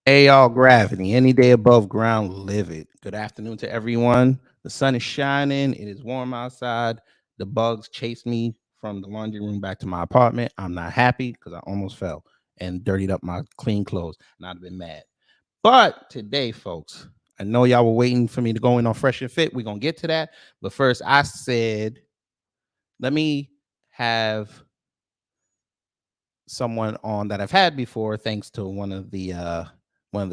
Hey, y'all, gravity. Any day above ground, live it. Good afternoon to everyone. The sun is shining. It is warm outside. The bugs chased me from the laundry room back to my apartment. I'm not happy because I almost fell and dirtied up my clean clothes, and I'd have been mad. But today, folks, I know y'all were waiting for me to go in on Fresh and Fit. We're going to get to that. But first, I said, let me have someone on that I've had before, thanks to one of the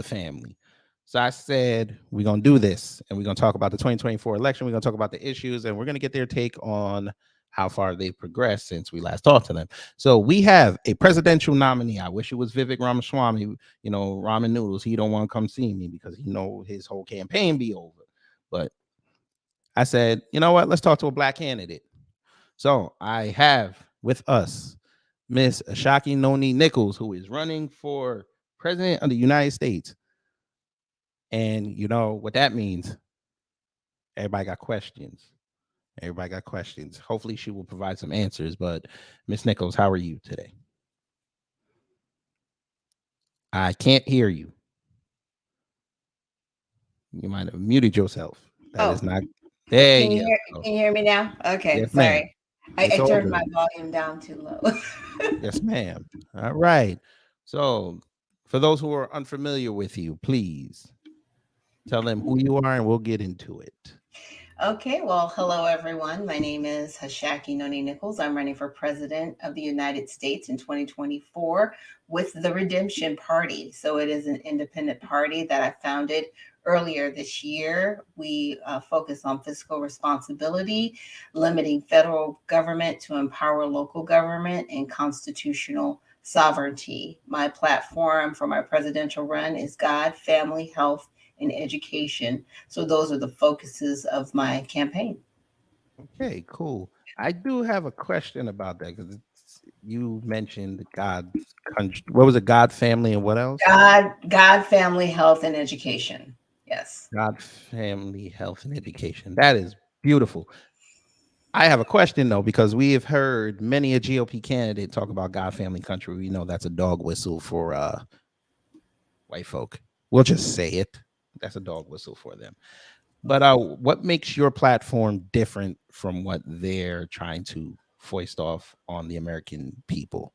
family. So I said we're gonna do this, and we're gonna talk about the 2024 election. We're gonna talk about the issues, and we're gonna get their take on how far they've progressed since we last talked to them. So we have a presidential nominee. I wish it was Vivek Ramaswamy. You know, ramen noodles. He don't want to come see me because he know his whole campaign be over. But I said, you know what? Let's talk to a black candidate. So I have with us Miss Ashaki Noni Nichols, who is running for president of the United States. And you know what that means? Everybody got questions. Everybody got questions. Hopefully, she will provide some answers. But Miss Nichols, how are you today? I can't hear you. You might have muted yourself. That is Oh, not. There can you you hear go. can you hear me now? Okay, Yes, ma'am. sorry. It's I all turned my good. volume down too low. Yes, ma'am. All right. So, for those who are unfamiliar with you, please tell them who you are, and we'll get into it. Okay, well, hello everyone. My name is Ashaki Noni Nichols. I'm running for president of the United States in 2024 with the Redemption Party. So it is an independent party that I founded earlier this year. We focus on fiscal responsibility, limiting federal government to empower local government, and constitutional sovereignty. My platform for my presidential run is God, family, health, and education. So those are the focuses of my campaign. Okay, cool. I do have a question about that because you mentioned God's country. What was it? God, family, and what else? God, family, health, and education. Yes. God, family, health, and education. That is beautiful. I have a question though, because we have heard many a GOP candidate talk about God, family, country. We know that's a dog whistle for white folk. We'll just say it. That's a dog whistle for them. But what makes your platform different from what they're trying to foist off on the American people?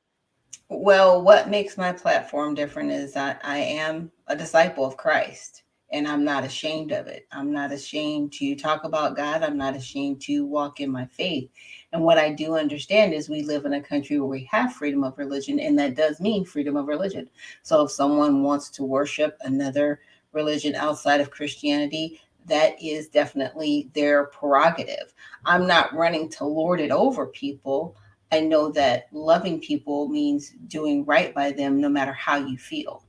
Well, what makes my platform different is I am a disciple of Christ and I'm not ashamed of it. I'm not ashamed to talk about God. I'm not ashamed to walk in my faith. And what I do understand is we live in a country where we have freedom of religion, and that does mean freedom of religion. So if someone wants to worship another religion outside of Christianity, that is definitely their prerogative. I'm not running to lord it over people. I know that loving people means doing right by them no matter how you feel.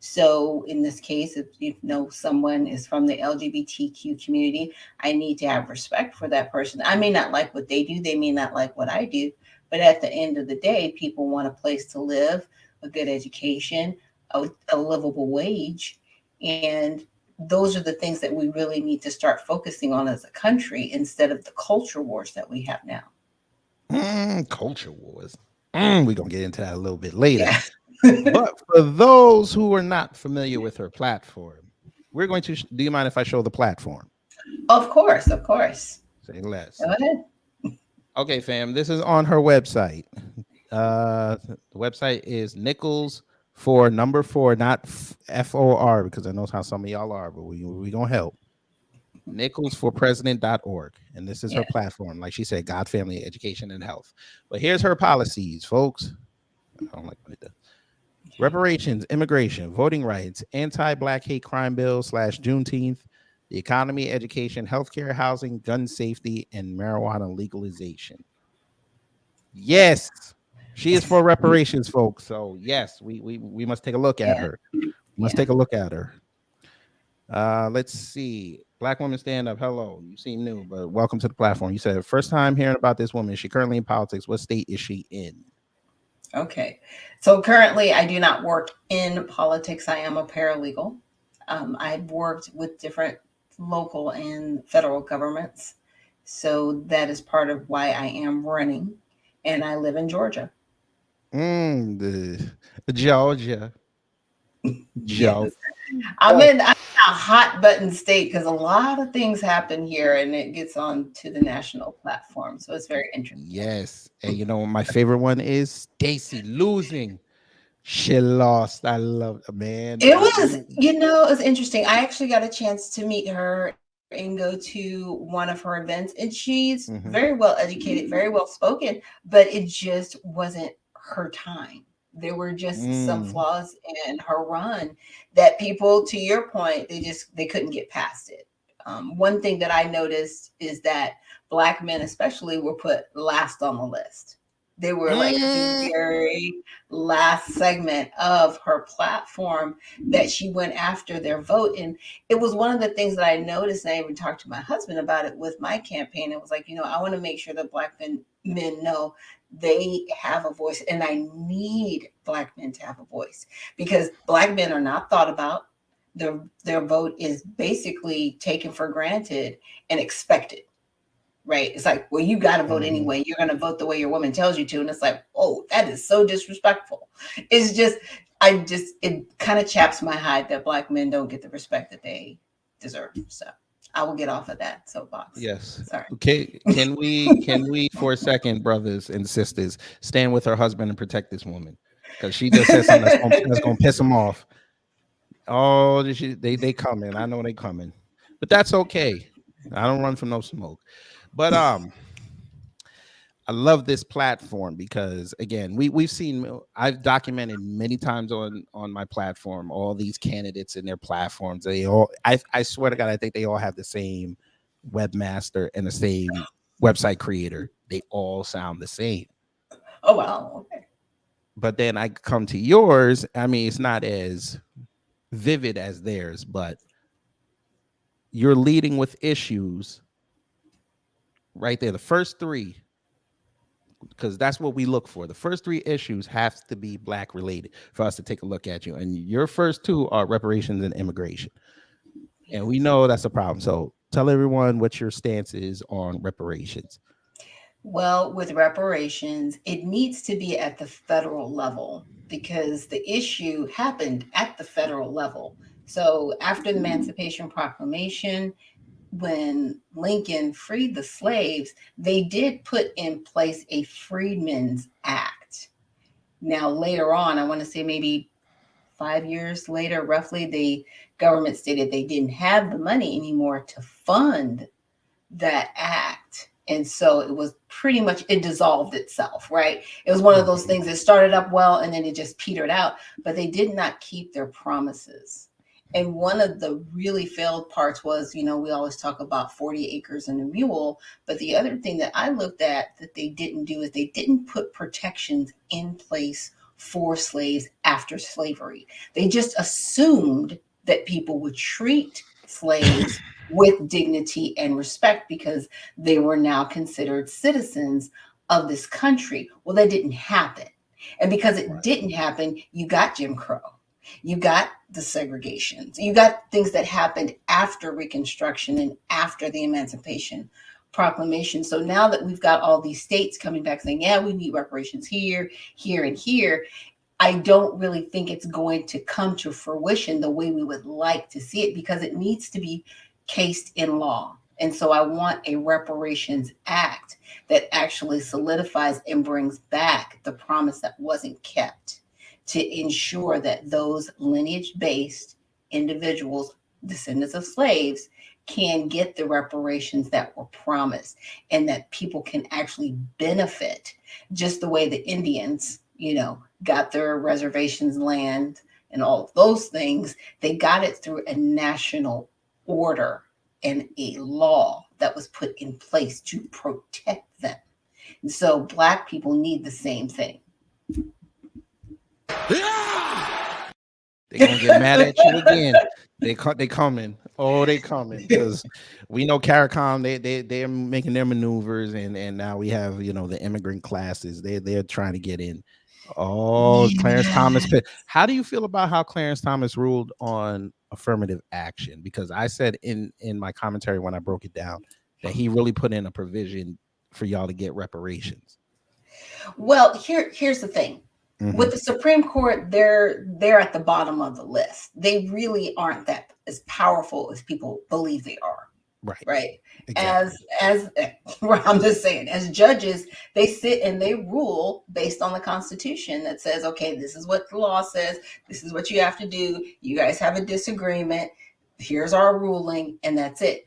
So, in this case, if you know someone is from the LGBTQ community, I need to have respect for that person. I may not like what they do, they may not like what I do, but at the end of the day, people want a place to live, a good education, a livable wage. And those are the things that we really need to start focusing on as a country instead of the culture wars that we have now. Culture wars. We're gonna get into that a little bit later. Yeah. But for those who are not familiar with her platform, we're going to. Do you mind if I show the platform? Of course, of course. Say less. Go ahead. Okay, fam. This is on her website. The website is Nichols for number four, not FOR, because I know how some of y'all are, but we gonna help. Nicholsforpresident.org. And this is her Yeah. platform. Like she said, God, family, education, and health. But here's her policies, folks. I don't like what it does. Reparations, immigration, voting rights, anti-black hate crime bill / Juneteenth, the economy, education, healthcare, housing, gun safety, and marijuana legalization. Yes, she is for reparations, folks. So yes, we must take a look at Yeah. her. We must Yeah. take a look at her. Let's see. Black woman stand up. Hello. You seem new, but welcome to the platform. You said first time hearing about this woman. Is she currently in politics? What state is she in? Okay. So currently, I do not work in politics. I am a paralegal. I've worked with different local and federal governments. So that is part of why I am running. And I live in Georgia. The Georgia. Yes. Georgia. I'm in a hot button state because a lot of things happen here and it gets on to the national platform. So it's very interesting. Yes. And you know what my favorite one is? Stacy losing. She lost. I love man. It was, it's interesting. I actually got a chance to meet her and go to one of her events, and she's very Mhm. well educated, very well spoken, but it just wasn't her time. There were just some Mm. flaws in her run that people, to your point, they couldn't get past it. One thing that I noticed is that Black men, especially, were put last on the list. They were like the Mm. very last segment of her platform that she went after their vote. And it was one of the things that I noticed. And I even talked to my husband about it with my campaign. It was like, I want to make sure that men know they have a voice. And I need Black men to have a voice because Black men are not thought about. Their vote is basically taken for granted and expected. Right. It's like, well, you got to vote Mhm. anyway. You're going to vote the way your woman tells you to. And it's like, oh, that is so disrespectful. It's just, it kind of chaps my hide that Black men don't get the respect that they deserve. So I will get off of that soapbox. Yes. Sorry. Okay. Can we for a second, brothers and sisters, stand with her husband and protect this woman? Because she just said something that's gonna piss him off. Oh, they coming. I know they coming. But that's okay. I don't run from no smoke. But I love this platform because again, we've seen I've documented many times on my platform all these candidates and their platforms. They all I swear to God, I think they all have the same webmaster and the same website creator. They all sound the same. Oh, wow. Okay. But then I come to yours. I mean, it's not as vivid as theirs, but you're leading with issues right there. The first three, because that's what we look for. The first three issues have to be Black related for us to take a look at you. And your first two are reparations and immigration. And we Yes. know that's a problem. So tell everyone what your stance is on reparations. Well, with reparations, it needs to be at the federal level because the issue happened at the federal level. So after the Emancipation Proclamation, when Lincoln freed the slaves, they did put in place a Freedmen's Act. Now, later on, I want to say maybe 5 years later, roughly, the government stated they didn't have the money anymore to fund that act. And so it was pretty much, it dissolved itself, right? It was one of those things that started up well and then it just petered out, but they did not keep their promises. And one of the really failed parts was, we always talk about 40 acres and a mule. But the other thing that I looked at that they didn't do is they didn't put protections in place for slaves after slavery. They just assumed that people would treat slaves with dignity and respect because they were now considered citizens of this country. Well, that didn't happen. And because it didn't happen, you got Jim Crow. You got the segregations. You got things that happened after Reconstruction and after the Emancipation Proclamation. So now that we've got all these states coming back saying, yeah, we need reparations here, here, and here, I don't really think it's going to come to fruition the way we would like to see it because it needs to be cased in law. And so I want a reparations act that actually solidifies and brings back the promise that wasn't kept to ensure that those lineage based individuals, descendants of slaves, can get the reparations that were promised and that people can actually benefit just the way the Indians, got their reservations land and all of those things. They got it through a national order and a law that was put in place to protect them. And so Black people need the same thing. They're gonna get mad at you again. They coming. Oh, they coming because we know CARICOM. They're making their maneuvers, and now we have the immigrant classes. They're trying to get in. Oh, Clarence Thomas. Yeah. How do you feel about how Clarence Thomas ruled on affirmative action? Because I said in my commentary when I broke it down that he really put in a provision for y'all to get reparations. Well, here's the thing. With the Supreme Court, they're at the bottom of the list. They really aren't that as powerful as people believe they are. Right. Right. Exactly. As I'm just saying, as judges, they sit and they rule based on the Constitution that says, okay, this is what the law says, this is what you have to do. You guys have a disagreement. Here's our ruling, and that's it.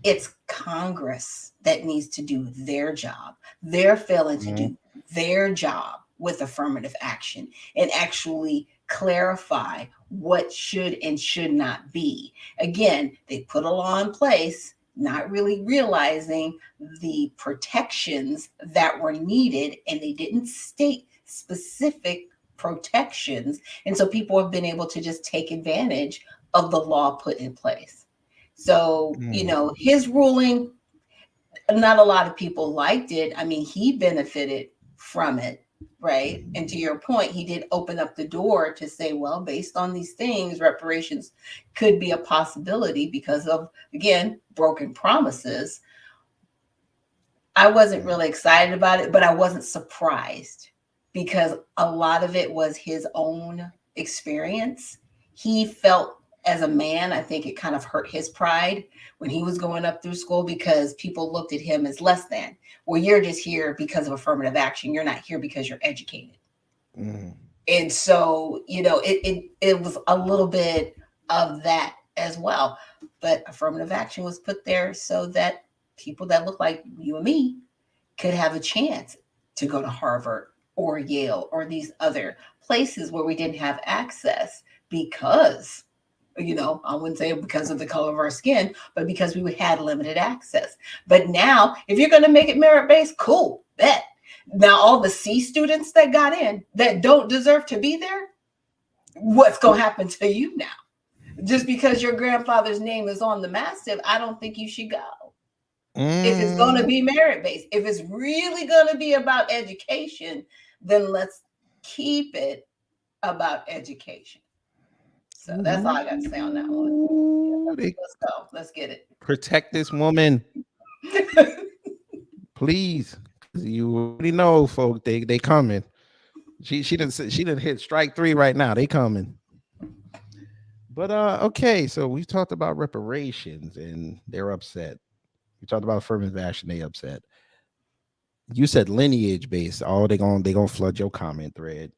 It's Congress that needs to do their job. They're failing to do their job with affirmative action and actually clarify what should and should not be. Again, they put a law in place, not really realizing the protections that were needed, and they didn't state specific protections. And so people have been able to just take advantage of the law put in place. So, his ruling, not a lot of people liked it. I mean, he benefited from it, right? And to your point, he did open up the door to say, well, based on these things, reparations could be a possibility because of, again, broken promises. I wasn't really excited about it, but I wasn't surprised because a lot of it was his own experience. He felt, as a man, I think it kind of hurt his pride when he was going up through school because people looked at him as less than. Well, you're just here because of affirmative action. You're not here because you're educated. And so, it was a little bit of that as well. But affirmative action was put there so that people that look like you and me could have a chance to go to Harvard or Yale or these other places where we didn't have access because, I wouldn't say because of the color of our skin, but because we had limited access. But now, if you're going to make it merit-based, cool, bet. Now, all the C students that got in that don't deserve to be there, what's going to happen to you now? Just because your grandfather's name is on the massive, I don't think you should go. If it's going to be merit-based, if it's really going to be about education, then let's keep it about education. So that's all I got to say on that one. Let's go. Let's get it. Protect this woman. Please. You already know, folks, they coming. She didn't hit strike 3 right now. They coming. But okay, so we talked about reparations and they're upset. We talked about affirmative action, they upset. You said lineage based. Oh, they gonna flood your comment thread.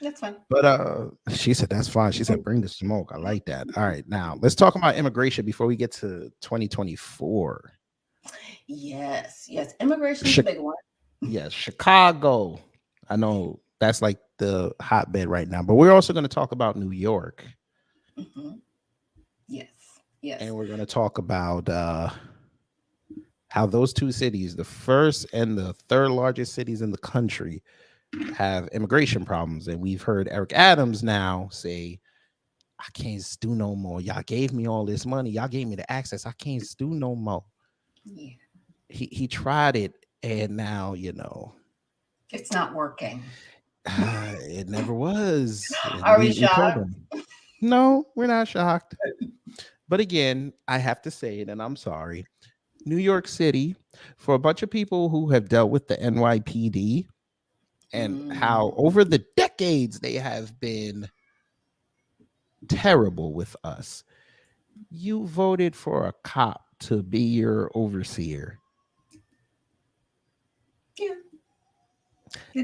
That's fine. But she said that's fine. She said bring the smoke. I like that. All right, now let's talk about immigration before we get to 2024. Yes, immigration is a big one. Yes, Chicago. I know that's like the hotbed right now, but we're also going to talk about New York. Yes. And we're going to talk about how those two cities, the first and the third largest cities in the country, have immigration problems. And we've heard Eric Adams now say, I can't do no more. Y'all gave me all this money. Y'all gave me the access. I can't do no more. Yeah. He tried it, and now, it's not working. It never was. Are we shocked? No, we're not shocked. But again, I have to say it, and I'm sorry. New York City, for a bunch of people who have dealt with the NYPD and how over the decades they have been terrible with us, you voted for a cop to be your overseer. Yeah.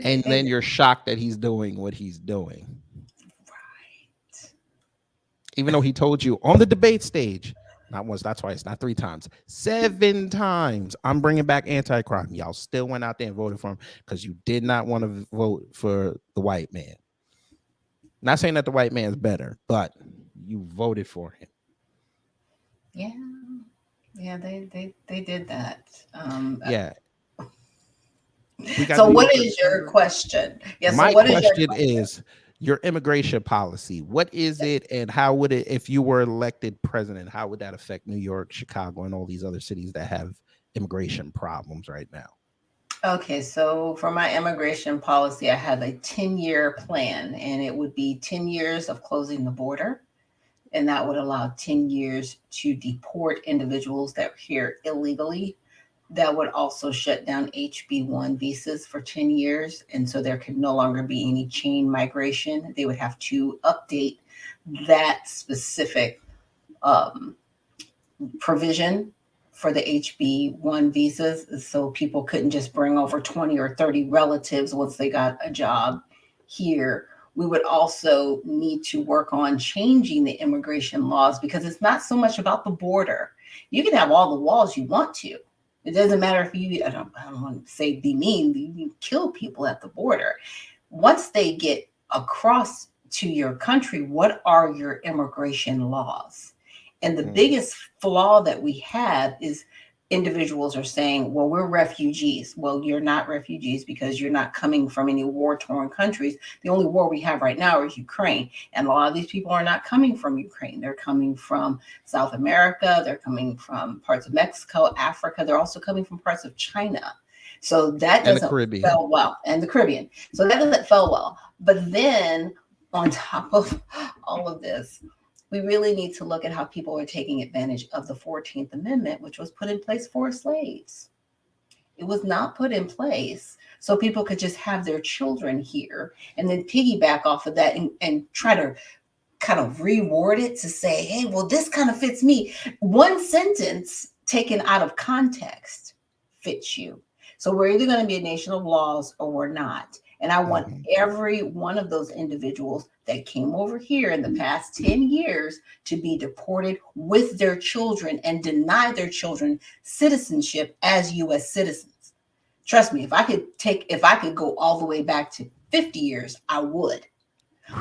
And then you're shocked that he's doing what he's doing. Right. Even though he told you on the debate stage, not once, not twice, not 3 times, 7 times, I'm bringing back anti-crime. Y'all still went out there and voted for him because you did not want to vote for the white man. Not saying that the white man's better, but you voted for him. Yeah, they did that. Yeah. So what is your question? Yeah, my question is your immigration policy. What is it, and how would it, if you were elected president, how would that affect New York, Chicago, and all these other cities that have immigration problems right now? Okay, so for my immigration policy, I have a 10-year plan, and it would be 10 years of closing the border. And that would allow 10 years to deport individuals that are here illegally. that would also shut down HB1 visas for 10 years. And so there could no longer be any chain migration. They would have to update that specific provision for the HB1 visas. So people couldn't just bring over 20 or 30 relatives once they got a job here. We would also need to work on changing the immigration laws, because it's not so much about the border. You can have all the walls you want to. It doesn't matter if you, I don't want to say be mean, you kill people at the border. Once they get across to your country, what are your immigration laws? And the biggest flaw that we have is individuals are saying, well, we're refugees. Well, you're not refugees because you're not coming from any war-torn countries. The only war we have right now is Ukraine. And a lot of these people are not coming from Ukraine. They're coming from South America. They're coming from parts of Mexico, Africa. They're also coming from parts of China. So that doesn't feel well. And the Caribbean. So that doesn't feel well. But then on top of all of this, we really need to look at how people are taking advantage of the 14th Amendment, which was put in place for slaves. It was not put in place so people could just have their children here and then piggyback off of that and try to kind of reword it to say, hey, well, this kind of fits me. One sentence taken out of context fits you. So we're either going to be a nation of laws or we're not. And I want every one of those individuals that came over here in the past 10 years to be deported with their children and deny their children citizenship as U.S. citizens. Trust me, if I could go all the way back to 50 years, I would.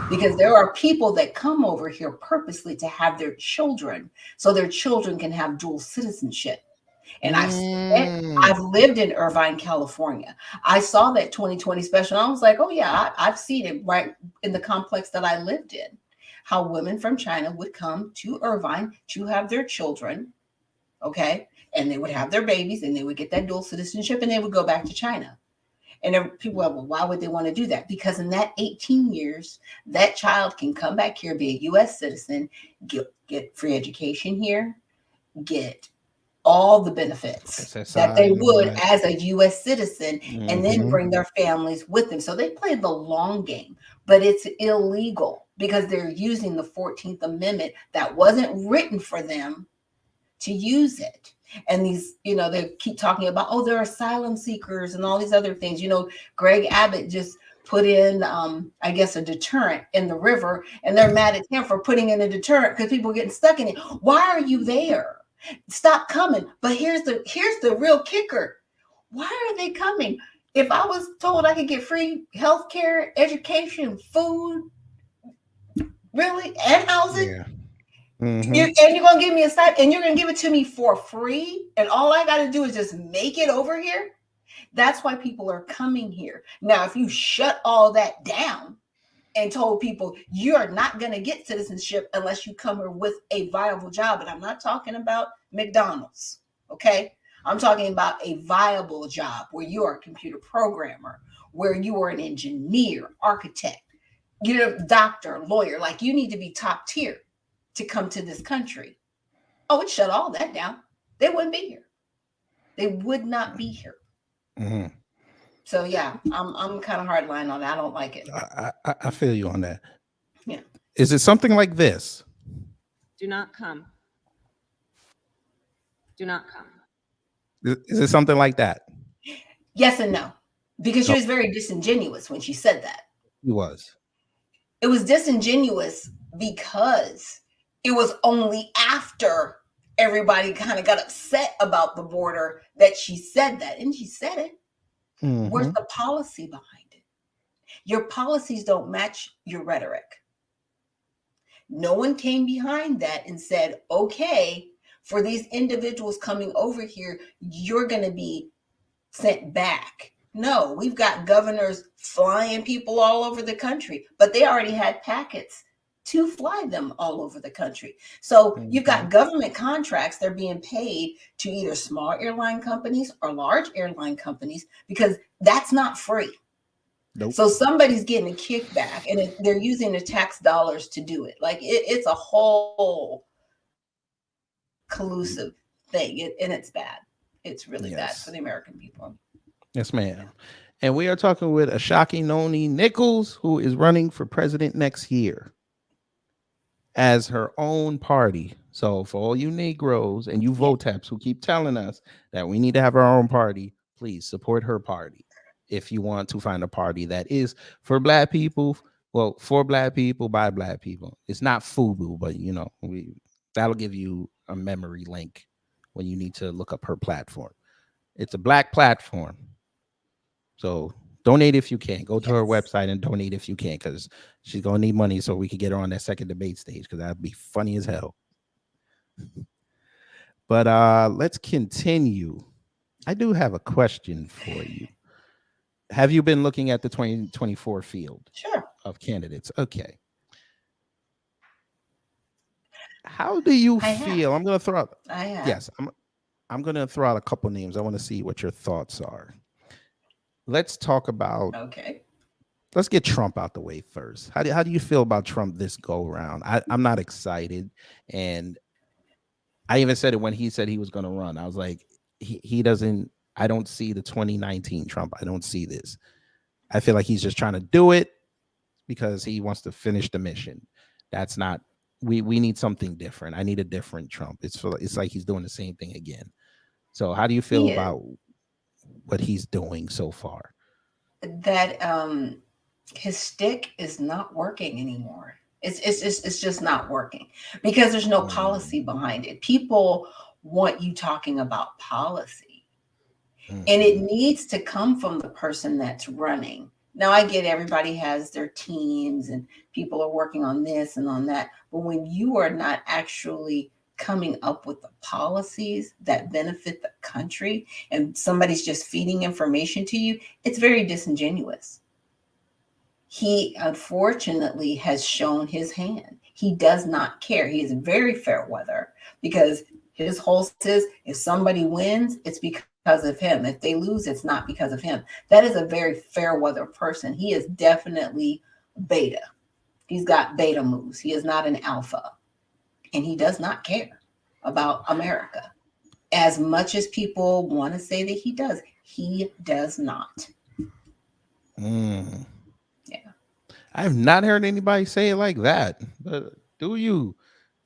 Because there are people that come over here purposely to have their children so their children can have dual citizenship. And I've lived in Irvine, California. I saw that 2020 special. And I was like, oh, yeah, I've seen it right in the complex that I lived in, how women from China would come to Irvine to have their children. OK, and they would have their babies and they would get that dual citizenship and they would go back to China. And people are, well, why would they want to do that? Because in that 18 years, that child can come back here, be a U.S. citizen, get free education here, get all the benefits that they would as a U.S. citizen, and then bring their families with them. So they play the long game, but it's illegal because they're using the 14th Amendment that wasn't written for them to use it. And these, they keep talking about, oh, they're asylum seekers and all these other things. Greg Abbott just put in, I guess, a deterrent in the river, and they're mad at him for putting in a deterrent because people are getting stuck in it. Why are you there? Stop coming. But here's the real kicker. Why are they coming? If I was told I could get free healthcare, education, food, really, and housing, and you're going to give me a stipend, and you're going to give it to me for free, and all I got to do is just make it over here. That's why people are coming here. Now, if you shut all that down and told people you are not going to get citizenship unless you come here with a viable job. And I'm not talking about McDonald's, okay? I'm talking about a viable job where you are a computer programmer, where you are an engineer, architect, doctor, lawyer. Like, you need to be top tier to come to this country. Oh, it shut all that down. They wouldn't be here. They would not be here. Mm-hmm. So yeah, I'm kind of hardline on that. I don't like it. I feel you on that. Yeah. Is it something like this? Do not come. Do not come. Is it something like that? Yes and no. Because she was very disingenuous when she said that. She was. It was disingenuous because it was only after everybody kind of got upset about the border that she said that. And she said it. Mm-hmm. Where's the policy behind it? Your policies don't match your rhetoric. No one came behind that and said, okay, for these individuals coming over here, you're going to be sent back. No, we've got governors flying people all over the country, but they already had packets to fly them all over the country. So you've got government contracts. They're being paid to either small airline companies or large airline companies because that's not free. Nope. So somebody's getting a kickback and they're using the tax dollars to do it. Like it's a whole collusive thing and it's bad. It's really bad for the American people. Yes, ma'am. And we are talking with Ashaki Noni Nichols, who is running for president next year as her own party. So for all you Negroes and you VOTEPs who keep telling us that we need to have our own party, please support her party. If you want to find a party that is for Black people, well, for Black people, by Black people. It's not FUBU, but you know, that'll give you a memory link when you need to look up her platform. It's a Black platform. So donate if you can. Go to her website and donate if you can, because she's gonna need money so we can get her on that second debate stage, because that'd be funny as hell. But let's continue. I do have a question for you. Have you been looking at the 2024 field of candidates? Okay. How do you feel? I'm gonna throw out. Yes, I'm gonna throw out a couple names. I want to see what your thoughts are. Let's talk about. Okay. Let's get Trump out the way first. How do you feel about Trump this go around? I'm not excited, and I even said it when he said he was going to run. I was like, he doesn't. I don't see the 2019 Trump. I don't see this. I feel like he's just trying to do it because he wants to finish the mission. That's not. We need something different. I need a different Trump. It's like he's doing the same thing again. So how do you feel about what he's doing so far? That his stick is not working anymore. It's just not working because there's no policy behind it. People want you talking about policy, and it needs to come from the person that's running. Now, I get everybody has their teams and people are working on this and on that, but when you are not actually coming up with the policies that benefit the country and somebody's just feeding information to you, it's very disingenuous. He unfortunately has shown his hand. He does not care. He is very fair weather because his whole says if somebody wins, it's because of him. If they lose, it's not because of him. That is a very fair weather person. He is definitely beta. He's got beta moves. He is not an alpha. And he does not care about America. As much as people want to say that he does not. Yeah. I've not heard anybody say it like that. But do you?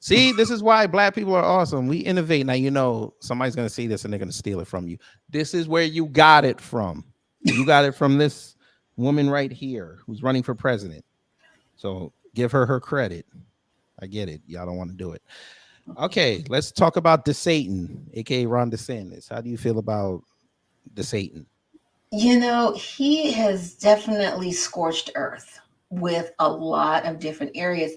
See, this is why Black people are awesome. We innovate. Now, you know, somebody's going to see this and they're going to steal it from you. This is where you got it from. You got it from this woman right here who's running for president. So give her credit. I get it. Y'all don't want to do it. Okay, let's talk about the Satan, aka Rhonda Sanders. How do you feel about the Satan? You know, he has definitely scorched earth with a lot of different areas.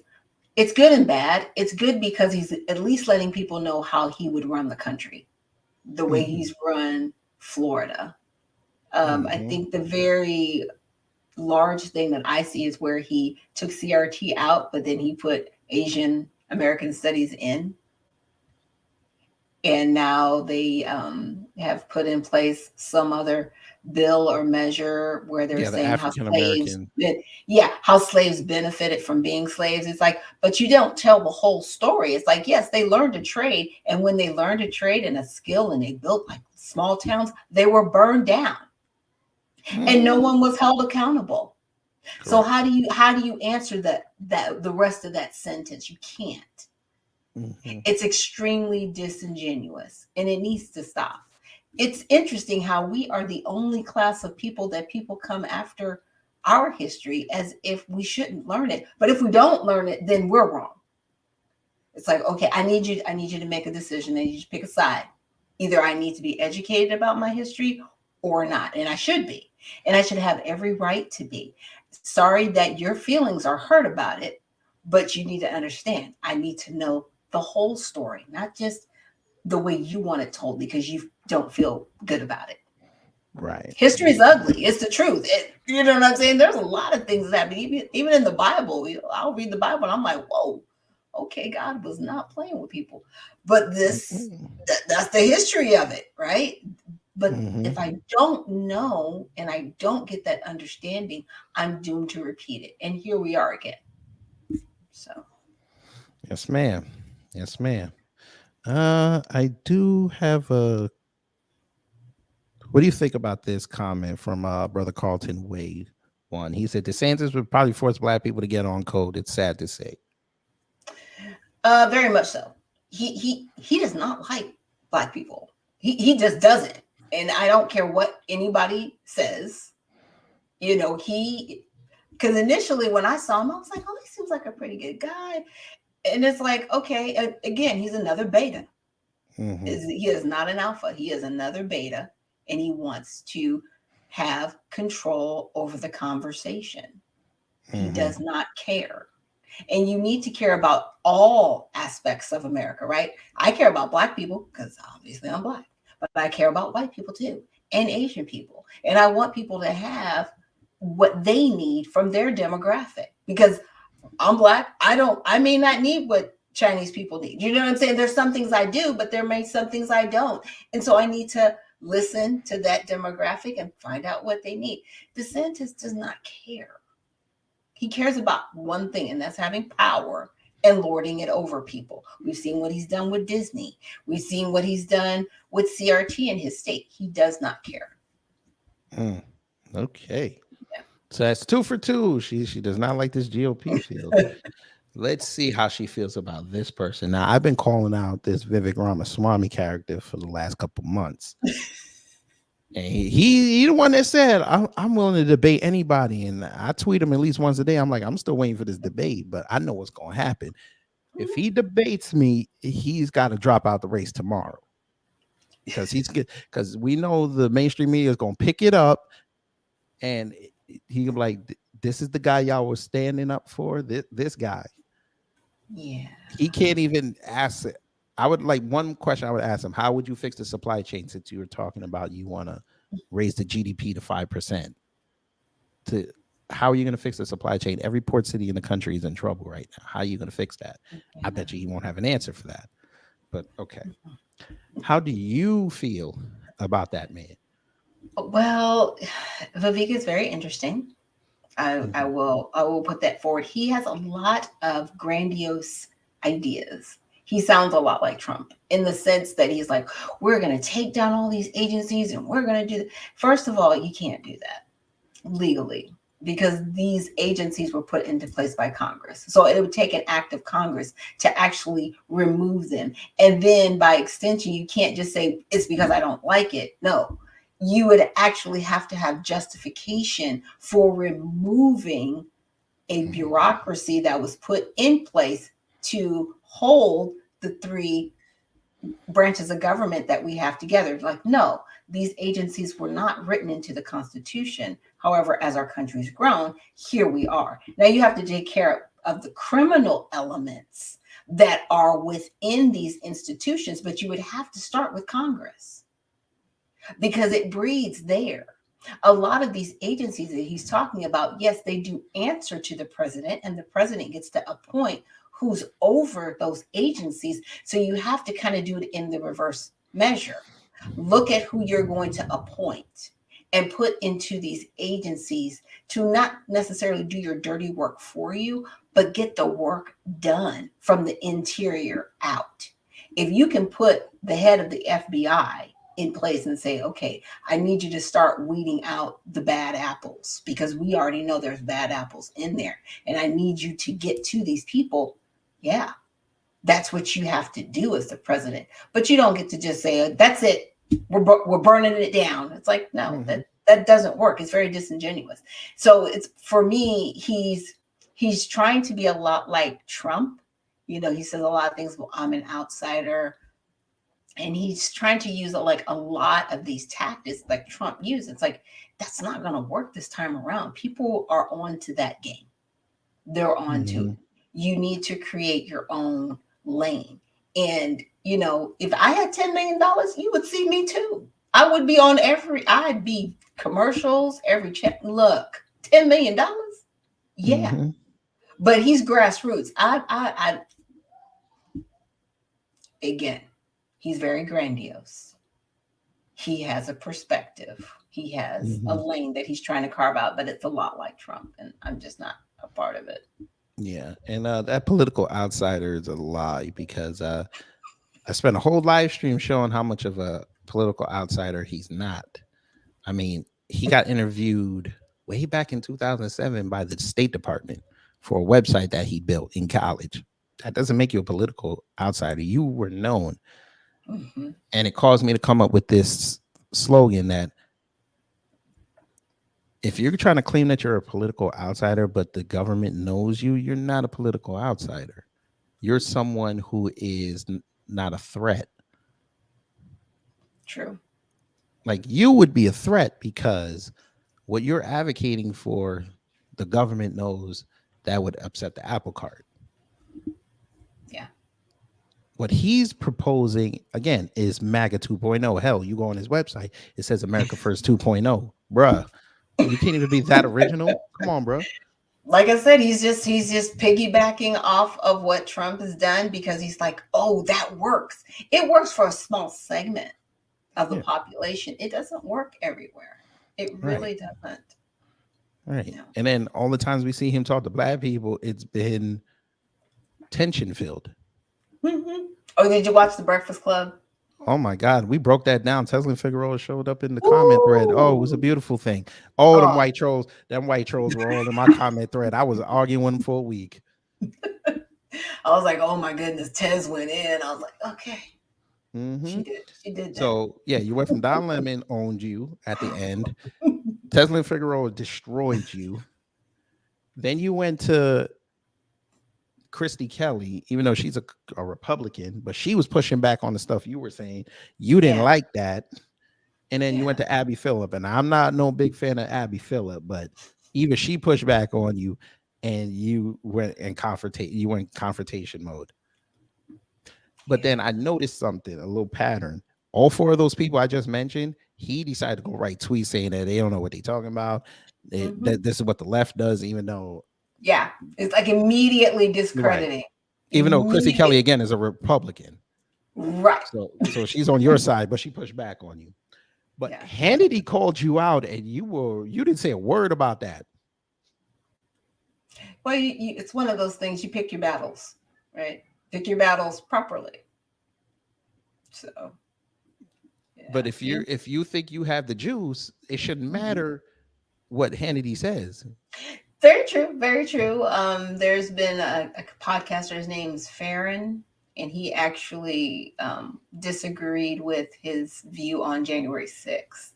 It's good and bad. It's good because he's at least letting people know how he would run the country, the way he's run Florida. I think the very large thing that I see is where he took CRT out, but then he put Asian American Studies in. And now they have put in place some other bill or measure where they're saying how slaves benefited from being slaves. It's like, but you don't tell the whole story. It's like, yes, they learned to trade. And when they learned to trade in a skill and they built like small towns, they were burned down and no one was held accountable. Correct. So how do you answer that the rest of that sentence? You can't. It's extremely disingenuous and it needs to stop. It's interesting how we are the only class of people that people come after our history as if we shouldn't learn it. But if we don't learn it, then we're wrong. It's like, okay, I need you to make a decision. I need you to pick a side. Either I need to be educated about my history or not. And I should be. And I should have every right to be. Sorry that your feelings are hurt about it, but you need to understand. I need to know the whole story, not just the way you want it told because you don't feel good about it. Right. History is ugly. It's the truth. You know what I'm saying? There's a lot of things that happen. Even in the Bible, I'll read the Bible and I'm like, whoa, okay, God was not playing with people. But that's the history of it, right? But if I don't know and I don't get that understanding, I'm doomed to repeat it. And here we are again. So. Yes, ma'am. Yes, ma'am. I do have a What do you think about this comment from brother Carlton Wade? One, he said DeSantis would probably force black people to get on code. It's sad to say. Very much so. He does not like black people. He just doesn't. And I don't care what anybody says. You know, because initially when I saw him, I was like, oh, he seems like a pretty good guy. And it's like, okay, again, he's another beta. Mm-hmm. He is not an alpha. He is another beta. And he wants to have control over the conversation. He does not care. And you need to care about all aspects of America, right? I care about black people because obviously I'm black, but I care about white people too, and Asian people. And I want people to have what they need from their demographic, because I'm black. I may not need what Chinese people need. You know what I'm saying? There's some things I do, but there may be some things I don't. And so I need to listen to that demographic and find out what they need. DeSantis does not care. He cares about one thing, and that's having power and lording it over people. We've seen what he's done with Disney. We've seen what he's done with CRT in his state. He does not care. Okay. Yeah. So that's 2 for 2. She does not like this GOP field. Let's see how she feels about this person. Now, I've been calling out this Vivek Rama Swami character for the last couple months. And he the one that said, I'm willing to debate anybody. And I tweet him at least once a day. I'm like, I'm still waiting for this debate, but I know what's going to happen. If he debates me, he's got to drop out the race tomorrow. Because we know the mainstream media is going to pick it up. And he can be like, this is the guy y'all was standing up for, this guy. Yeah. He can't even ask it. I would like one question I would ask him: how would you fix the supply chain, since you were talking about you want to raise the GDP to 5%? How are you going to fix the supply chain? Every port city in the country is in trouble right now. How are you going to fix that? Okay. I bet you he won't have an answer for that. But okay. How do you feel about that man? Well, Vivek is very interesting. I will put that forward. He has a lot of grandiose ideas. He sounds a lot like Trump in the sense that he's like, we're going to take down all these agencies and we're going to do that. First of all, you can't do that legally because these agencies were put into place by Congress. So it would take an act of Congress to actually remove them. And then by extension, you can't just say it's because I don't like it. No, you would actually have to have justification for removing a bureaucracy that was put in place to hold the 3 branches of government that we have together. Like, no, these agencies were not written into the Constitution. However, as our country's grown, here we are. Now you have to take care of the criminal elements that are within these institutions, but you would have to start with Congress because it breeds there. A lot of these agencies that he's talking about, yes, they do answer to the president, and the president gets to appoint who's over those agencies. So you have to kind of do it in the reverse measure. Look at who you're going to appoint and put into these agencies to not necessarily do your dirty work for you, but get the work done from the interior out. If you can put the head of the FBI in place and say, okay, I need you to start weeding out the bad apples because we already know there's bad apples in there. And I need you to get to these people. Yeah, that's what you have to do as the president. But you don't get to just say, that's it. We're burning it down. It's like, no, that doesn't work. It's very disingenuous. So it's, for me, he's trying to be a lot like Trump. You know, he says a lot of things, well, I'm an outsider. And he's trying to use like a lot of these tactics like Trump used. It's like, that's not going to work this time around. People are on to that game. They're on to it. You need to create your own lane. And, you know, if I had $10 million, you would see me too. I would be on I'd be commercials, every check. Look, $10 million. Yeah. But he's grassroots. Again, he's very grandiose. He has a perspective. He has a lane that he's trying to carve out, but it's a lot like Trump. And I'm just not a part of it. Yeah. And that political outsider is a lie because I spent a whole live stream showing how much of a political outsider he's not. I mean, he got interviewed way back in 2007 by the State Department for a website that he built in college. That doesn't make you a political outsider. You were known. Mm-hmm. And it caused me to come up with this slogan that if you're trying to claim that you're a political outsider, but the government knows you, you're not a political outsider. You're someone who is not a threat. True. Like you would be a threat because what you're advocating for, the government knows that would upset the apple cart. Yeah. What he's proposing, again, is MAGA 2.0. Hell, you go on his website, it says America First 2.0. Bruh, you can't even be that original. Come on, bruh. Like I said, he's just piggybacking off of what Trump has done because he's like, oh, that works. It works for a small segment of the population. It doesn't work everywhere. It really doesn't. Right. No. And then all the times we see him talk to black people, it's been tension filled. Mm-hmm. Oh, did you watch The Breakfast Club? Oh my God, we broke that down. Tesla and Figueroa showed up in the comment thread. Oh, it was a beautiful thing. Oh, them white trolls were all in my comment thread. I was arguing for a week. I was like, oh my goodness, Tez went in. I was like, okay. Mm-hmm. She did that. So yeah, you went from Don Lemon owned you at the end. Tesla and Figueroa destroyed you. Then you went to Christy Kelly, even though she's a Republican, but she was pushing back on the stuff you were saying. You didn't like that. And then you went to Abby Phillip. And I'm not no big fan of Abby Phillip, but even she pushed back on you and you went in confrontation mode. But then I noticed something, a little pattern. All four of those people I just mentioned, he decided to go write tweets saying that they don't know what they're talking about. That this is what the left does, even though it's like immediately discrediting. Right. Even though Christy Kelly again is a Republican, right? So she's on your side, but she pushed back on you. But Hannity called you out, and you didn't say a word about that. Well, it's one of those things. You pick your battles, right? Pick your battles properly. So, but if you think you have the juice, it shouldn't matter what Hannity says. Very true. Very true. There's been a podcaster. His name's Farron, and he actually disagreed with his view on January 6th.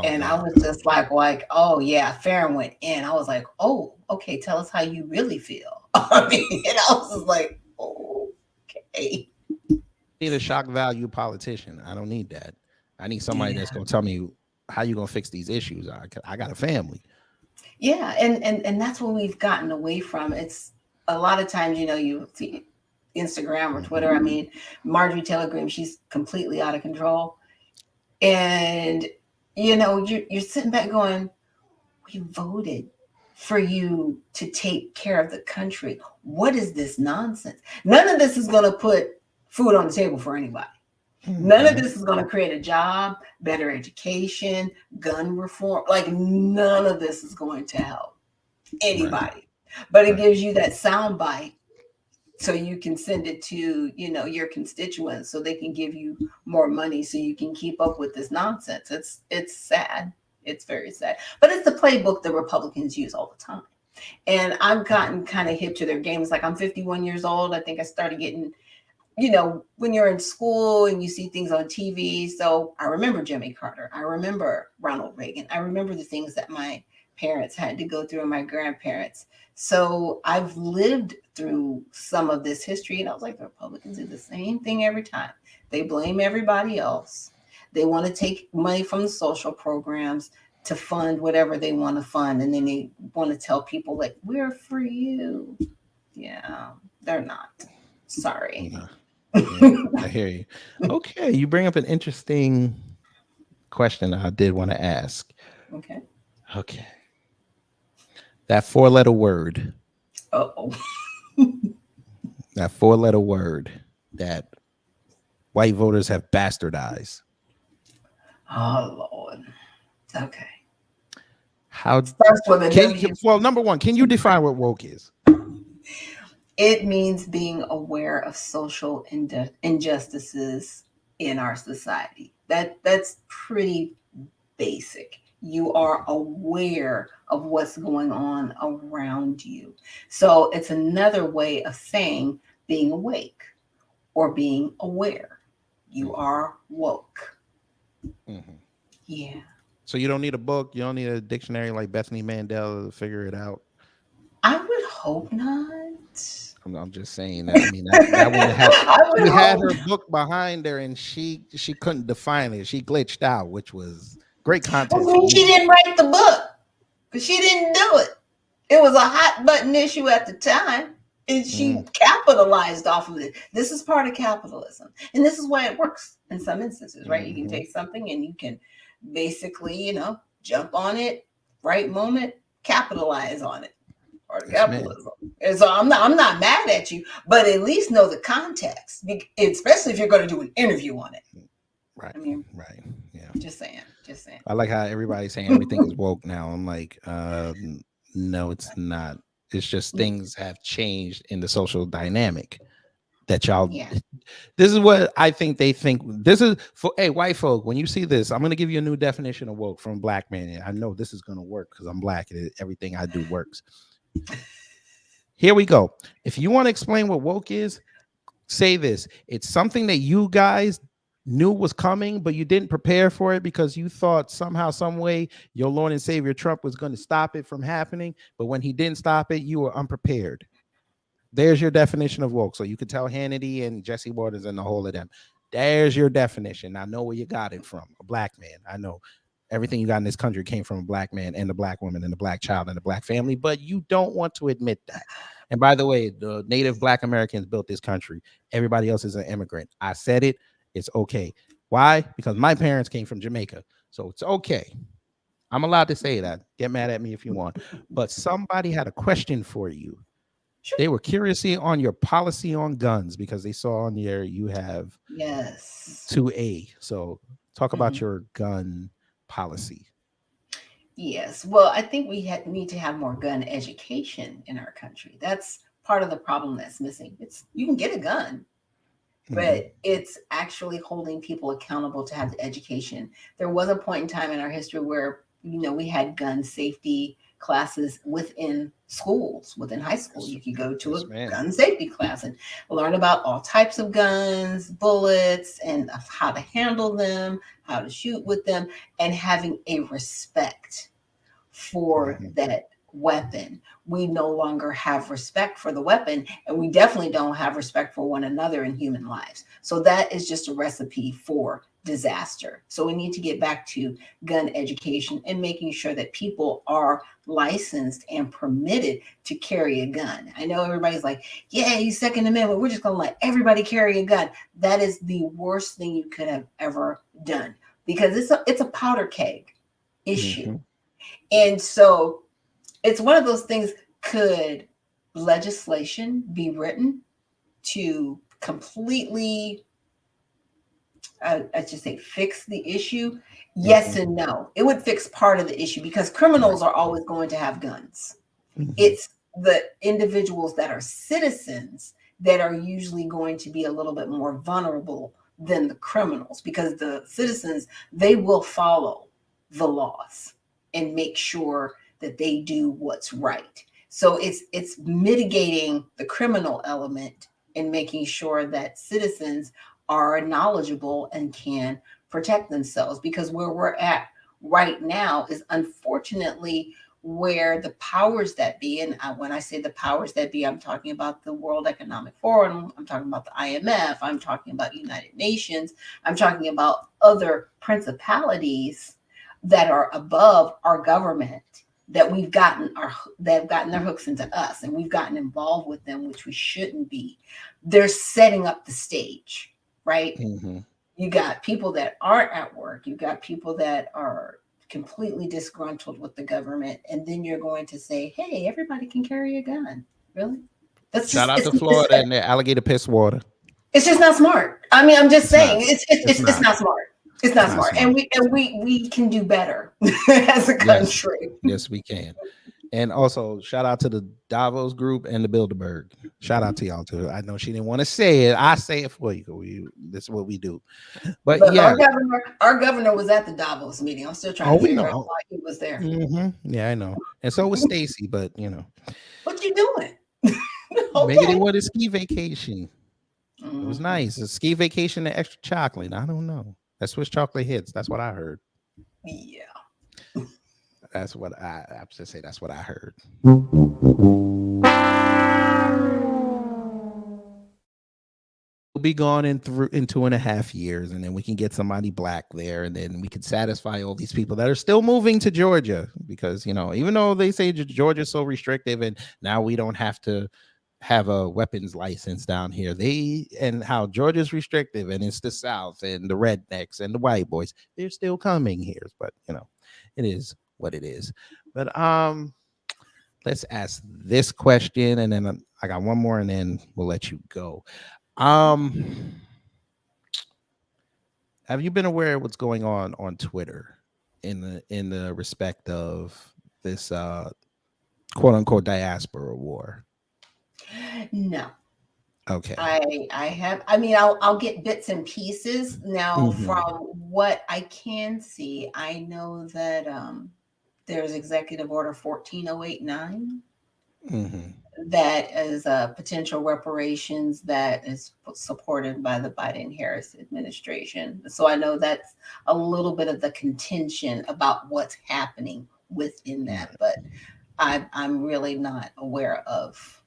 And I was just like, oh yeah, Farron went in. I was like, oh, okay, tell us how you really feel. I mean, and I was just like, okay. I need a shock value politician. I don't need that. I need somebody that's going to tell me how you going to fix these issues. I got a family. Yeah, and that's what we've gotten away from. It's a lot of times, you see Instagram or Twitter. I mean, Marjorie Taylor Greene, she's completely out of control. And, you're sitting back going, we voted for you to take care of the country. What is this nonsense? None of this is going to put food on the table for anybody. None of this is going to create a job, better education, gun reform. Like none of this is going to help anybody. But it gives you that sound bite so you can send it to, your constituents so they can give you more money so you can keep up with this nonsense. It's sad. It's very sad. But it's the playbook the Republicans use all the time. And I've gotten kind of hip to their games. Like I'm 51 years old. I think I started getting when you're in school and you see things on TV. So I remember Jimmy Carter. I remember Ronald Reagan. I remember the things that my parents had to go through and my grandparents. So I've lived through some of this history. And I was like, the Republicans do the same thing every time. They blame everybody else. They want to take money from the social programs to fund whatever they want to fund. And then they want to tell people like, we're for you. Yeah, they're not. Sorry. Yeah. I hear you. Okay, you bring up an interesting question I did want to ask. Okay. That 4-letter word. Uh-oh. That 4-letter word that white voters have bastardized. Oh, Lord. Okay. How starts with a W. Well, number one, can you define what woke is? It means being aware of social injustices in our society. That's pretty basic. You are aware of what's going on around you. So it's another way of saying being awake or being aware. You are woke. Mm-hmm. Yeah. So you don't need a book. You don't need a dictionary like Bethany Mandel to figure it out. I would hope not. I'm just saying that. I mean, that woman had I she had would her book behind her, and she couldn't define it. She glitched out, which was great content. I mean, she didn't write the book, but she didn't do it. It was a hot button issue at the time, and she capitalized off of it. This is part of capitalism, and this is why it works in some instances, right? You can take something and you can basically, jump on it, right moment, capitalize on it. Part of capitalism. And so I'm not mad at you, but at least know the context, especially if you're going to do an interview on it. Right. I mean, right. Yeah. Just saying. I like how everybody's saying everything is woke now. I'm like, no, it's not. It's just things have changed in the social dynamic that y'all. Yeah. This is what I think they think. This is for white folk. When you see this, I'm going to give you a new definition of woke from black man. I know this is going to work because I'm black and everything I do works. Here we go. If you want to explain what woke is, say this. It's something that you guys knew was coming, but you didn't prepare for it because you thought somehow, some way, your Lord and Savior Trump was going to stop it from happening. But when he didn't stop it, you were unprepared. There's your definition of woke. So you could tell Hannity and Jesse Waters and the whole of them. There's your definition. I know where you got it from. A black man. I know. Everything you got in this country came from a black man and a black woman and a black child and a black family, but you don't want to admit that. And by the way, the native black Americans built this country. Everybody else is an immigrant. I said it. It's okay. Why? Because my parents came from Jamaica. So it's okay. I'm allowed to say that. Get mad at me if you want. But somebody had a question for you. They were curious on your policy on guns because they saw on there you have 2A. So talk about your gun policy. Yes. Well, I think we need to have more gun education in our country. That's part of the problem that's missing. You can get a gun, but it's actually holding people accountable to have the education. There was a point in time in our history where, we had gun safety classes within schools, within high school. You could go to a gun safety class and learn about all types of guns, bullets, and how to handle them, how to shoot with them, and having a respect for that weapon. We no longer have respect for the weapon, and we definitely don't have respect for one another in human lives. So that is just a recipe for disaster. So we need to get back to gun education and making sure that people are licensed and permitted to carry a gun. I know everybody's like, yeah, Second Amendment, we're just going to let everybody carry a gun. That is the worst thing you could have ever done because it's a powder keg issue. And so it's one of those things. Could legislation be written to completely I just say fix the issue? Yes and no. It would fix part of the issue because criminals are always going to have guns. It's the individuals that are citizens that are usually going to be a little bit more vulnerable than the criminals because the citizens, they will follow the laws and make sure that they do what's right. So it's mitigating the criminal element and making sure that citizens are knowledgeable and can protect themselves because where we're at right now is unfortunately where the powers that be, and when I say the powers that be, I'm talking about the World Economic Forum, I'm talking about the IMF, I'm talking about United Nations, I'm talking about other principalities that are above our government that have gotten their hooks into us and we've gotten involved with them, which we shouldn't be. They're setting up the stage. Right? You got people that aren't at work. You got people that are completely disgruntled with the government. And then you're going to say, hey, everybody can carry a gun. Really? Shout out to Florida and their alligator piss water. It's just not smart. I mean, I'm just saying it's not smart. It's not smart. And we can do better as a country. Yes, we can. And also shout out to the Davos group and the Bilderberg. Shout out to y'all too. I know she didn't want to say it. I say it for you. This is what we do. But But yeah, our governor was at the Davos meeting. I'm still trying to we figure out know. why he was there. Yeah, I know. And so was Stacy, but you know. What you doing? Maybe Okay. they wanted a ski vacation. It was nice. A ski vacation and extra chocolate. I don't know. That Swiss chocolate hits. That's what I heard. Yeah. That's what I have to say. That's what I heard. We'll be gone in 2.5 years, and then we can get somebody black there, and then we can satisfy all these people that are still moving to Georgia, because you know, even though they say Georgia's so restrictive, and now we don't have to have a weapons license down here, and how Georgia's restrictive, and it's the South and the rednecks and the white boys, they're still coming here. But you know, it is what it is. But let's ask this question, and then I got one more, and then we'll let you go. Have you been aware of what's going on Twitter in the respect of this quote unquote diaspora war? No. Okay. I have. I mean, I'll get bits and pieces now. From what I can see, I know that there's Executive Order 14089 that is potential reparations that is supported by the Biden-Harris administration. So I know that's a little bit of the contention about what's happening within that, but I'm really not aware of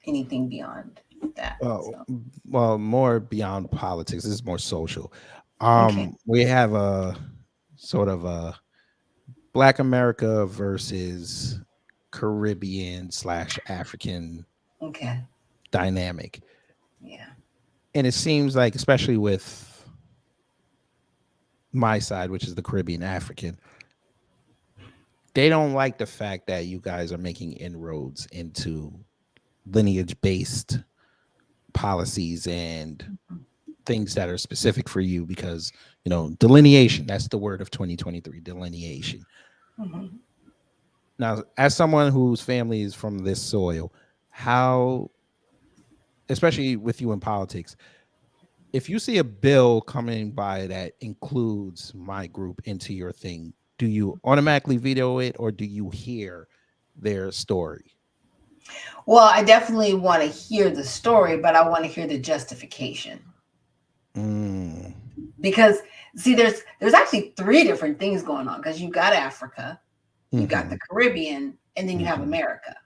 anything beyond that. Well, more beyond politics. This is more social. Okay. We have a sort of a Black America versus Caribbean / African dynamic. Yeah. And it seems like, especially with my side, which is the Caribbean African, they don't like the fact that you guys are making inroads into lineage-based policies and things that are specific for you, because you know, delineation, that's the word of 2023, delineation. Now, as someone whose family is from this soil, how, especially with you in politics, if you see a bill coming by that includes my group into your thing, do you automatically veto it, or do you hear their story? Well, I definitely want to hear the story, but I want to hear the justification. Because see, there's actually 3 different things going on, because you've got Africa, you got the Caribbean, and then you have America.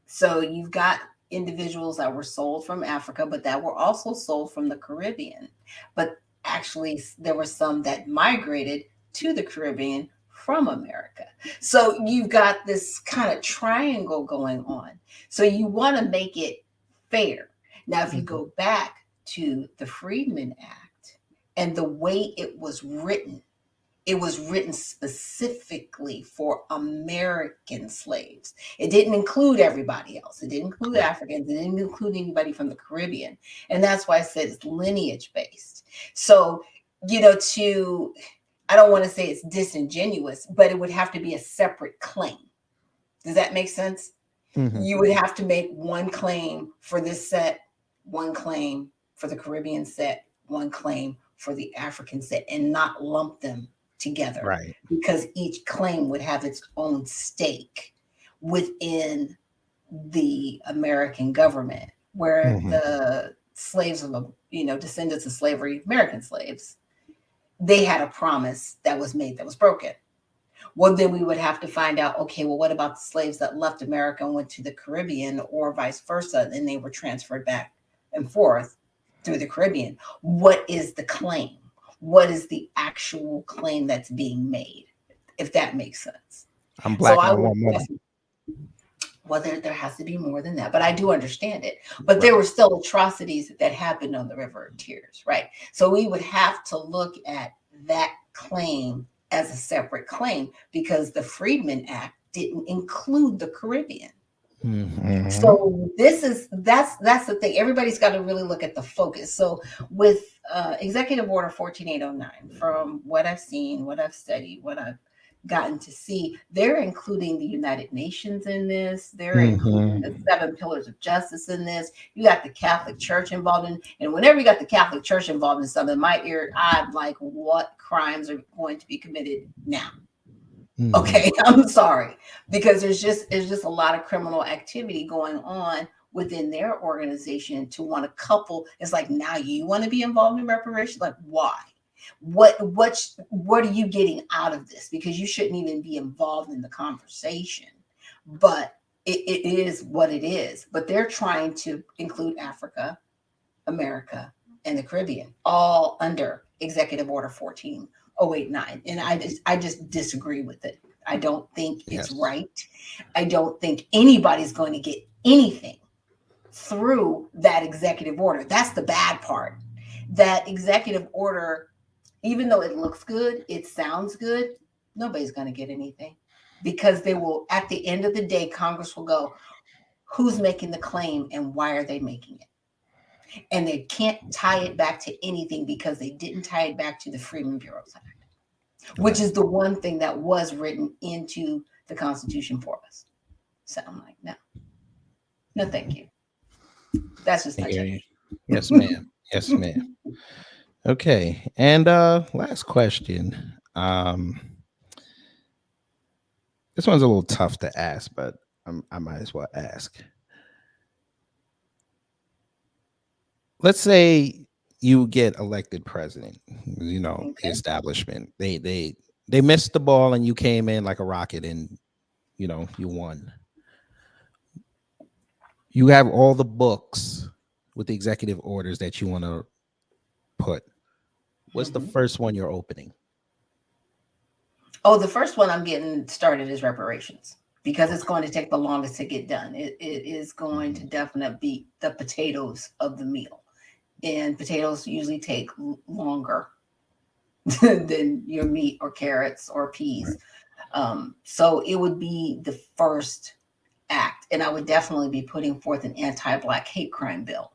So you've got individuals that were sold from Africa, but that were also sold from the Caribbean. But actually, there were some that migrated to the Caribbean from America. So you've got this kind of triangle going on. So you want to make it fair. Now, if you go back to the Freedmen Act and the way it was written specifically for American slaves. It didn't include everybody else. It didn't include Africans. It didn't include anybody from the Caribbean. And that's why I said it's lineage based. So, you know, I don't want to say it's disingenuous, but it would have to be a separate claim. Does that make sense? You would have to make one claim for this set, one claim for the Caribbean set, one claim for the African set, and not lump them together, right? Because each claim would have its own stake within the American government, where the slaves of, you know, descendants of slavery, American slaves, they had a promise that was made that was broken. Well, then we would have to find out, okay, well, what about the slaves that left America and went to the Caribbean, or vice versa, and they were transferred back and forth through the Caribbean? What is the claim? What is the actual claim that's being made, if that makes sense? I'm black. So I want more. Well, there has to be more than that, but I do understand it. But there were still atrocities that happened on the River of Tears, right? So we would have to look at that claim as a separate claim, because the Freedmen Act didn't include the Caribbean. So that's the thing. Everybody's got to really look at the focus. So with Executive Order 14809, from what I've seen, what I've studied, what I've gotten to see, they're including the United Nations in this. They're including the 7 pillars of justice in this. You got the Catholic Church involved in, and whenever you got the Catholic Church involved in something, I'm like, what crimes are going to be committed now? Okay, I'm sorry, because there's just a lot of criminal activity going on within their organization to want to couple. It's like, now you want to be involved in reparations? Like, why? What are you getting out of this? Because you shouldn't even be involved in the conversation. But it is what it is. But they're trying to include Africa, America, and the Caribbean all under Executive Order 14089. And I just disagree with it. I don't think it's right. I don't think anybody's going to get anything through that executive order. That's the bad part. That executive order, even though it looks good, it sounds good, nobody's going to get anything, because they will, at the end of the day, Congress will go, who's making the claim and why are they making it? And they can't tie it back to anything because they didn't tie it back to the Freedmen Bureau's Act, which is the one thing that was written into the Constitution for us. So I'm like, no, thank you. That's just my take. Yes, ma'am. Yes, ma'am. Okay. And last question. This one's a little tough to ask, but I might as well ask. Let's say you get elected president, the establishment. They missed the ball and you came in like a rocket and you won. You have all the books with the executive orders that you want to put. What's the first one you're opening? Oh, the first one I'm getting started is reparations, because it's going to take the longest to get done. It is going to definitely be the potatoes of the meal. And potatoes usually take longer than your meat or carrots or peas. Right. So it would be the first act. And I would definitely be putting forth an anti-Black hate crime bill,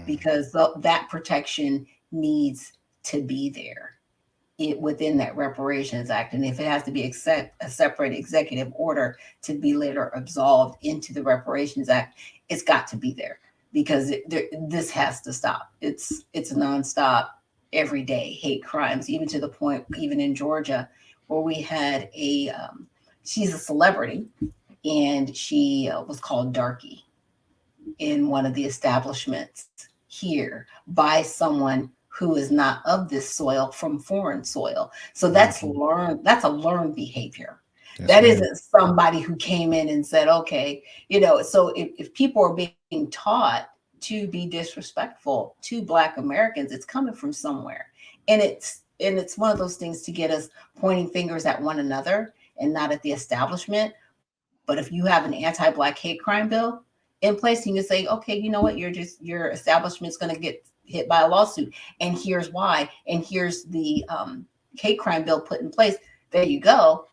because that protection needs to be there within that Reparations Act. And if it has to be a separate executive order to be later absolved into the Reparations Act, it's got to be there, because this has to stop. It's nonstop, every day hate crimes, even to the point, even in Georgia, where we had she's a celebrity, and she was called Darky in one of the establishments here by someone who is not of this soil, from foreign soil. So that's learned. That's a learned behavior. That isn't somebody who came in and said, okay, so if people are being taught to be disrespectful to Black Americans, it's coming from somewhere. And it's one of those things to get us pointing fingers at one another and not at the establishment. But if you have an anti-Black hate crime bill in place, and you say, okay, you know what, your establishment's going to get hit by a lawsuit, and here's why, and here's the hate crime bill put in place, there you go.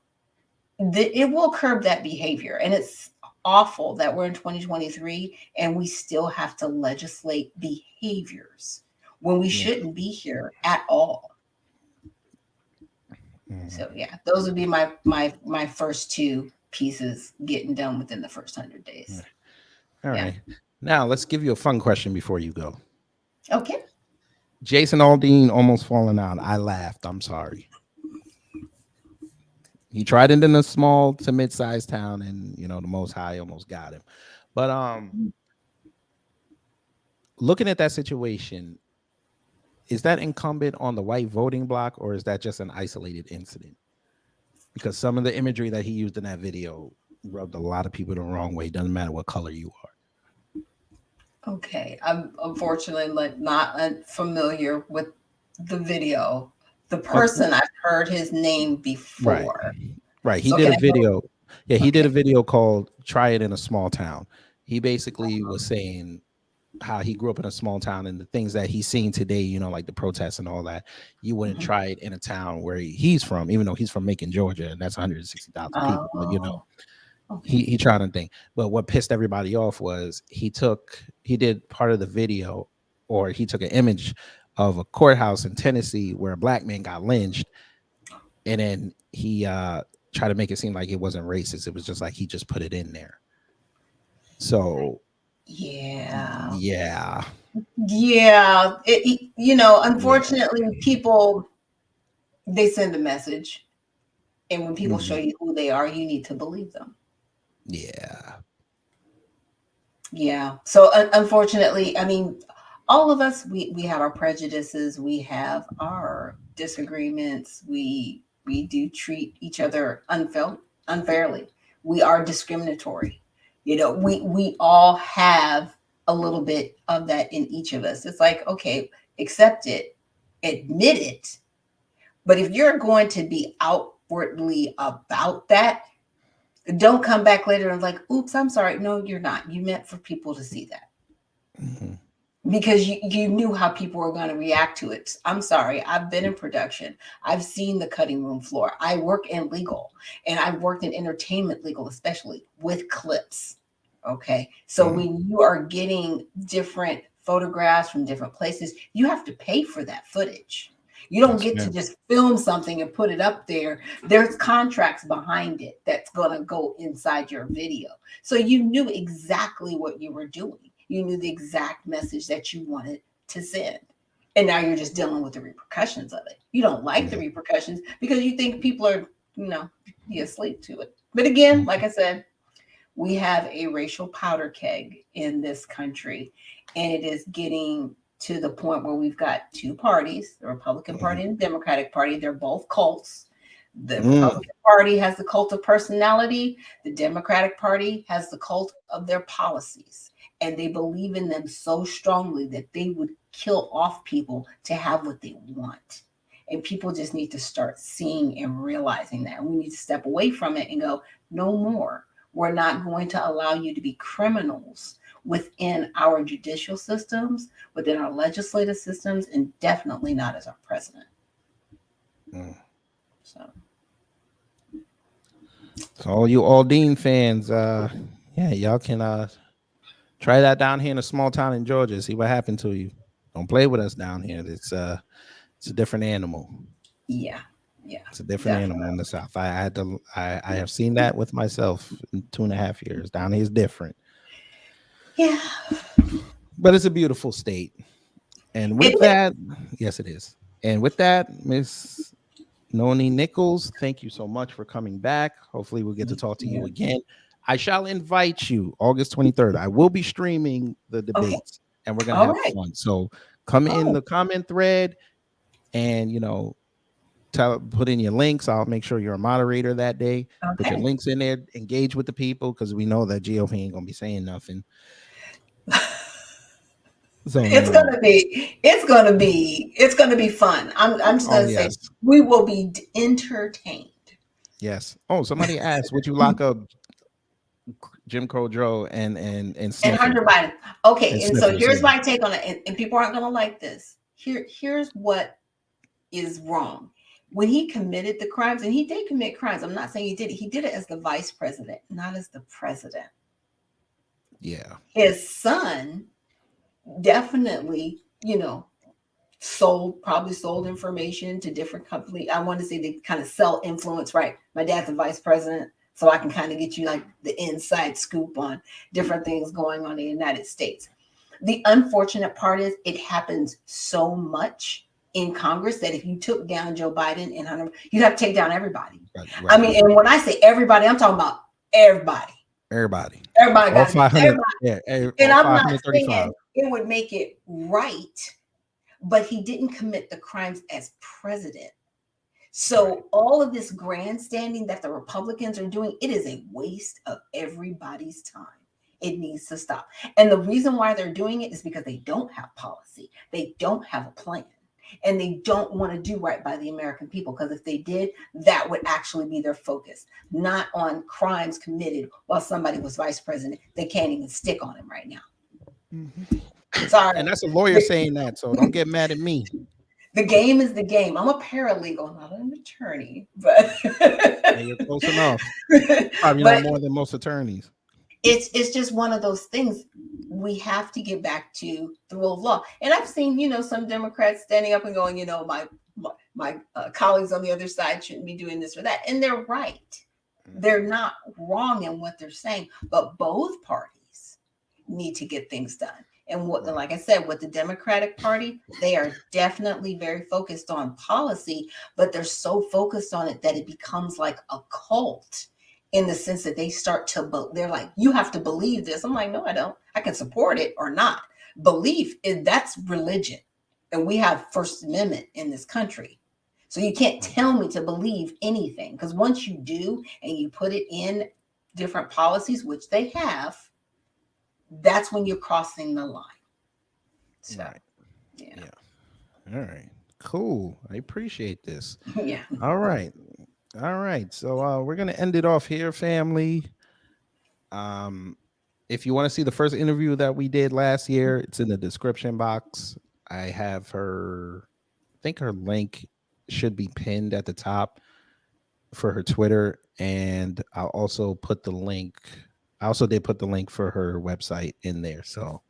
It will curb that behavior. And it's awful that we're in 2023 and we still have to legislate behaviors when we shouldn't be here at all. So yeah, those would be my first two pieces getting done within the first 100 days. All right. Now let's give you a fun question before you go. Okay. Jason Aldean almost falling out. I laughed. I'm sorry. He tried it in a small to mid-sized town, and the Most High almost got him. But looking at that situation, is that incumbent on the white voting bloc, or is that just an isolated incident? Because some of the imagery that he used in that video rubbed a lot of people the wrong way. Doesn't matter what color you are. Okay, I'm unfortunately not familiar with the video. The person, I've heard his name before. Right. He did a video. Yeah, he did a video called "Try It in a Small Town." He basically was saying how he grew up in a small town and the things that he's seeing today, like the protests and all that, you wouldn't try it in a town where he's from, even though he's from Macon, Georgia, and that's 160,000 people. But he tried to think. But what pissed everybody off was he did part of the video, or he took an image of a courthouse in Tennessee where a Black man got lynched, and then he tried to make it seem like it wasn't racist. It was just like he just put it in there. So yeah. Unfortunately, people, they send a message, and when people show you who they are, you need to believe them. Yeah. So unfortunately, I mean, all of us, we have our prejudices, we have our disagreements, we do treat each other unfairly. We are discriminatory. We all have a little bit of that in each of us. It's like, okay, accept it, admit it. But if you're going to be outwardly about that, don't come back later and like, oops, I'm sorry. No, you're not. You meant for people to see that. Because you knew how people were going to react to it. I'm sorry. I've been in production. I've seen the cutting room floor. I work in legal, and I've worked in entertainment legal, especially with clips. Okay. So when you are getting different photographs from different places, you have to pay for that footage. You don't get to just film something and put it up there. There's contracts behind it that's going to go inside your video. So you knew exactly what you were doing. You knew the exact message that you wanted to send. And now you're just dealing with the repercussions of it. You don't like the repercussions because you think people are, be asleep to it. But again, like I said, we have a racial powder keg in this country, and it is getting to the point where we've got two parties, the Republican Party and the Democratic Party. They're both cults. The Republican Party has the cult of personality. The Democratic Party has the cult of their policies. And they believe in them so strongly that they would kill off people to have what they want. And people just need to start seeing and realizing that. We need to step away from it and go, no more. We're not going to allow you to be criminals within our judicial systems, within our legislative systems, and definitely not as our president. So all you Aldine fans, y'all can try that down here in a small town in Georgia. See what happened to you. Don't play with us down here. It's a different animal. Yeah. It's a different animal in the South. I have seen that with myself in 2.5 years. Down here is different. Yeah. But it's a beautiful state. And with that, yes, it is. And with that, Miss Noni Nichols, thank you so much for coming back. Hopefully we'll get to talk to you again. I shall invite you August 23rd. I will be streaming the debates and we're going to have fun. So come in the comment thread and, put in your links. I'll make sure you're a moderator that day. Put your links in there, engage with the people, because we know that GOP ain't gonna be saying nothing. So it's gonna be fun. I'm just gonna say we will be entertained. Yes. Oh, somebody asked, would you lock up Jim Crow Joe and Hunter Biden? Okay, and so here's my take on it, and people aren't gonna like this. Here's what is wrong. When he committed the crimes, and he did commit crimes, I'm not saying he did it. He did it as the vice president, not as the president. Yeah. His son definitely, probably sold information to different companies. I want to say they kind of sell influence, right? My dad's the vice president, so I can kind of get you like the inside scoop on different things going on in the United States. The unfortunate part is it happens so much in Congress that if you took down Joe Biden and Hunter, you'd have to take down everybody. Right. I mean, and when I say everybody, I'm talking about everybody. Everybody got 500. Yeah, and I'm not saying it would make it right, but he didn't commit the crimes as president. So all of this grandstanding that the Republicans are doing, it is a waste of everybody's time. It needs to stop. And the reason why they're doing it is because they don't have policy. They don't have a plan. And they don't want to do right by the American people, because if they did, that would actually be their focus, not on crimes committed while somebody was vice president. They can't even stick on him right now. Sorry. And that's a lawyer saying that, so don't get mad at me. The game is the game. I'm a paralegal, not an attorney, but you're close enough. Probably know more than most attorneys. It's just one of those things. We have to get back to the rule of law. And I've seen, some Democrats standing up and going, my colleagues on the other side shouldn't be doing this or that. And they're right. They're not wrong in what they're saying, but both parties need to get things done. And what, like I said, with the Democratic Party, they are definitely very focused on policy, but they're so focused on it that it becomes like a cult in the sense that they start to, they're like, you have to believe this. I'm like, no, I don't. I can support it or not. Belief that's religion. And we have First Amendment in this country. So you can't tell me to believe anything, because once you do and you put it in different policies, which they have, that's when you're crossing the line. So, Right. yeah. All right. Cool. I appreciate this. Yeah. All right. So we're gonna end it off here, family. If you want to see the first interview that we did last year, it's in the description box. I have her, I think her link should be pinned at the top for her Twitter, and I'll also put the link. I also did put the link for her website in there. So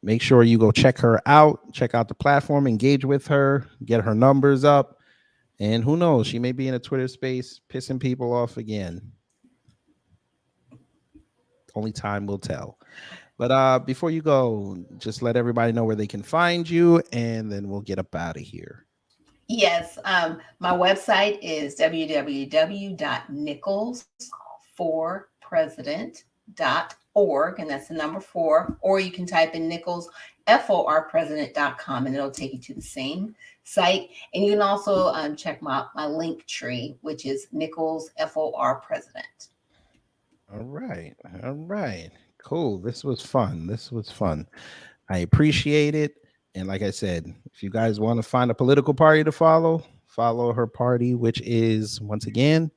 make sure you go check her out, check out the platform, engage with her, get her numbers up. And who knows, she may be in a Twitter space pissing people off again. Only time will tell. But before you go, just let everybody know where they can find you, and then we'll get up out of here. Yes. My website is www.nichols4president.org, and that's the number 4, or you can type in Nichols forpresident.com and it'll take you to the same site. And you can also check my link tree, which is Nichols FOR President. All right. Cool. This was fun. I appreciate it. And like I said, if you guys want to find a political party to follow her party, which is, once again,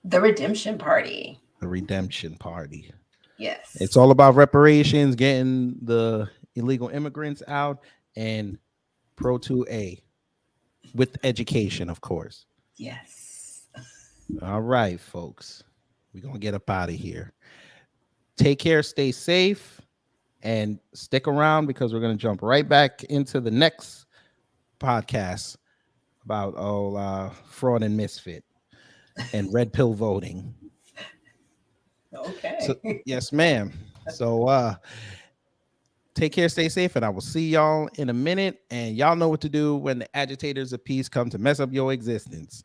the Redemption Party. The Redemption Party. Yes. It's all about reparations, getting the illegal immigrants out, and Pro 2A with education, of course. Yes. All right, folks. We're going to get up out of here. Take care, stay safe, and stick around, because we're going to jump right back into the next podcast about fraud and misfit and red pill voting. Okay. So, yes, ma'am. So take care, stay safe, and I will see y'all in a minute. And y'all know what to do when the agitators of peace come to mess up your existence.